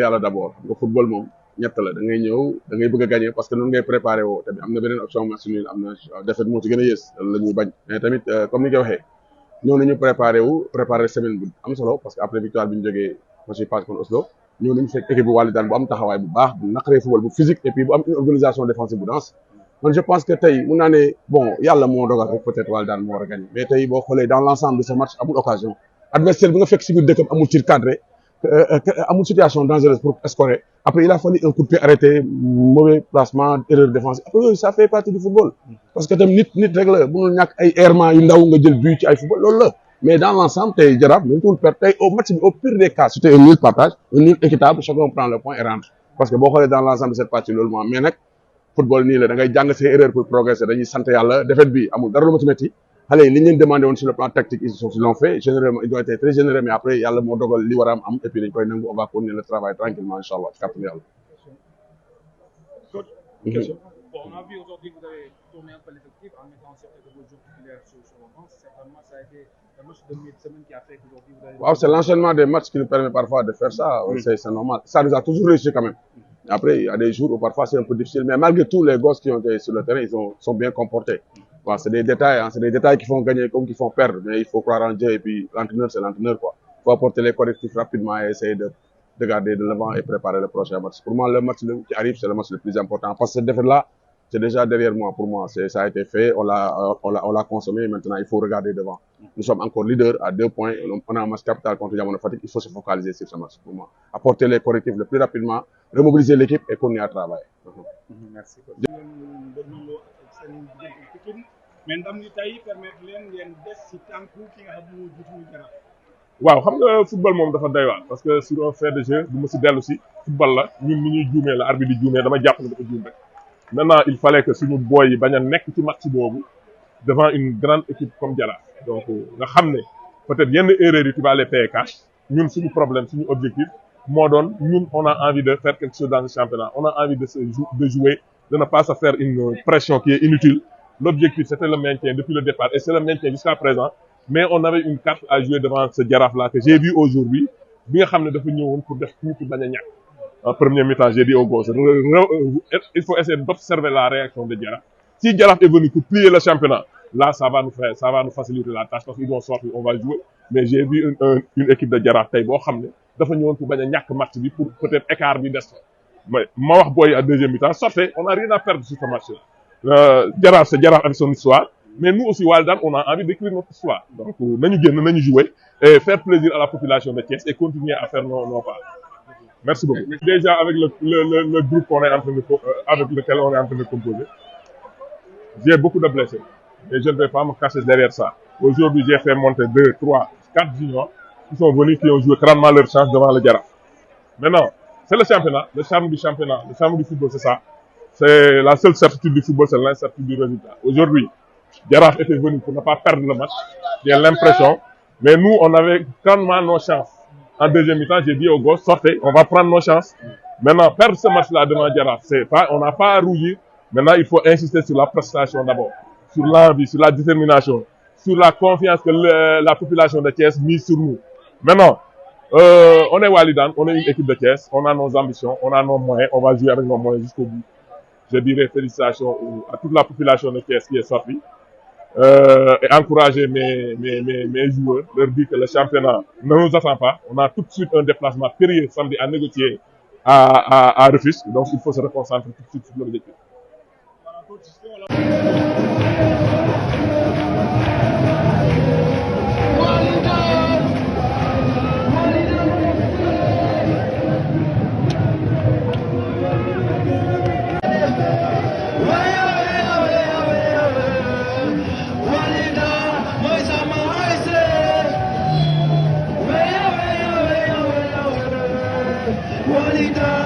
yàlla d'abord nga football moom ñett la da ngay ñëw da ngay bëgg a gagner parce que noonu ngay préparé woo tamit am na beneen option match nul am na défaite moo ci gën a yées la ñuy bañ mais tamit comme ni nga ko waxee ñëw nañu préparé semaine bu am solo parce que après victoire bi ñu jógee match yi passe contre Oslo ñëw nañu fekk équipe bu Walidane bu am taxawaay bu baax bu naqaree football bu physique et puis bu am une organisation défensive bu dense man je pense que tey mun naa ne bon yàlla moo dogal rek peut-être Walidane moo war a gagner mais tey boo xoolee dans l'ensemble de ce match amul occasion adversaire bi nga fekk si biir dëkkam amul tir cadré amul situation dangereuse pour scorer après il a fallu un coup de pied arrêté mauvais placement erreur défensive après ça fait partie du football parce que tam nit rek la mënul ñàkk ay errements yu ndaw nga jël but ci ay football loolu la mais dans l'ensemble tey Jaraaf même tout perte tey au match bi au pire des cas c'était un nul partage un nul équitable chacun prend le point et rentre parce que boo xoolee dans l'ensemble de cette partie loolu moo mais nag football nii la da ngay jàng say erreur pour progresser dañuy sant yàlla défaite bi amul dara lu ma ci metti xale yi li ñu leen demandé woon sur le plan tactique ils l'ont fait généralement ils ont été très généreux mais après yàlla moo dogal li war a am et puis dañ koy nangu on va continuer le travail tranquillement inchallah ci kàttanu yàlla. Question. Bon, on a vu aujourd'hui que vous avez tourné un peu l'effectif en mettant certains de vos joueurs titulaires sur le banc. Certainement, ça a été un match de milieu de semaine qui a fait qu'aujourd'hui vous avez. Waaw, c'est l'enchaînement des matchs qui nous permet parfois de faire ça. C'est normal. Ça nous a toujours réussi quand même. Après, il y a des jours où parfois c'est un peu difficile, mais malgré tout, les gosses qui ont été sur le terrain, sont bien comportés. Bon, c'est des détails, hein, c'est des détails qui font gagner comme qui font perdre, mais il faut croire en Dieu et puis l'entraîneur, c'est l'entraîneur, quoi. Il faut apporter les correctifs rapidement et essayer de garder de l'avant et préparer le prochain match. Pour moi, le match qui arrive, c'est le match le plus important parce que cette défaite-là, c'est déjà derrière moi. Pour moi, ça a été fait, on l'a consommé. Maintenant, il faut regarder devant. Nous sommes encore leaders à 2 points. On a un match capital contre Diamond Fatick. Il faut se focaliser sur ce match. Pour moi, apporter les correctifs le plus rapidement, remobiliser l'équipe et continuer à travailler. Merci. mais ndam li tey permettre leen ngeen des ci tànku ki nga xam ne moo jiitu muy Jaraaf. waaw xam nga football moom dafa doy waar parce que sur un fait de jeu du ma si dellu si football la ñun ni ñuy juumee la arbitre di juumee dama jàpp ne dafa juum rek maintenant il fallait que suñu boy yi bañ a nekk ci match boobu devant une grande équipe comme Jaraaf donc nga xam ne peut-être yenn erreurs yi tu vas les payer cash ñun suñu problème suñu objectif moo doon ñun on a envie de faire quelque chose dans le championnat on a envie de jouer de ne pas se faire une pression qui est inutile. L'objectif, c'était le maintien depuis le départ et c'est le maintien jusqu'à présent. Mais on avait une carte à jouer devant ce Jaraaf-là que j'ai vu aujourd'hui. Bien que dafa ñëwoon pour def tout pour bañ a ñàkk. En premier mi-temps, j'ai dit aux gosses, il faut essayer d'observer la réaction de Jaraaf. Si Jaraaf est venu pour plier le championnat, là, ça va nous faciliter la tâche parce qu'ils vont sortir, on va jouer. Mais j'ai vu une équipe de Jaraaf tey boo xam ne dafa ñëwoon pour bañ a ñàkk match bi pour peut-être écart bi des. Mais ma wax boy à deuxième mi-temps, sortez, on n'a rien à perdre sur ce match-là. Jaraaf c'est Jaraaf avec son histoire mais nous aussi Walidane on a envie d'écrire notre histoire donc nañu génn nañu jouer et faire plaisir à la population de Thiès et continuer à faire nos pas. Merci beaucoup. Déjà avec le groupe qu'on est en train de avec lequel on est en train de composer j'ai beaucoup de blessés et je ne vais pas me cacher derrière ça. Aujourd'hui j'ai fait monter 2, 3, 4 juniors qui sont venus qui ont joué grandement leur chance devant le Jaraaf. Maintenant c'est le championnat, le charme du football c'est ça. C'est la seule certitude du football, c'est l'incertitude du résultat. Aujourd'hui, Jaraaf était venu pour ne pas perdre le match. J'ai l'impression. Mais nous, on avait grandement nos chances. En deuxième mi-temps, j'ai dit aux gosses, sortez, on va prendre nos chances. Maintenant, perdre ce match-là devant Jaraaf, on n'a pas à rougir. Maintenant, il faut insister sur la prestation d'abord. Sur l'envie, sur la détermination, sur la confiance que la population de Thiès mise sur nous. Maintenant, on est Walidane, on est une équipe de Thiès, on a nos ambitions, on a nos moyens, on va jouer avec nos moyens jusqu'au bout. Je dirais félicitations à toute la population de Thiès qui est sortie et encourager mes joueurs, leur dire que le championnat ne nous attend pas. On a tout de suite un déplacement périlleux samedi à négocier à Rufisque, donc il faut se reconcentrer tout de suite sur l'objectif. Walidane.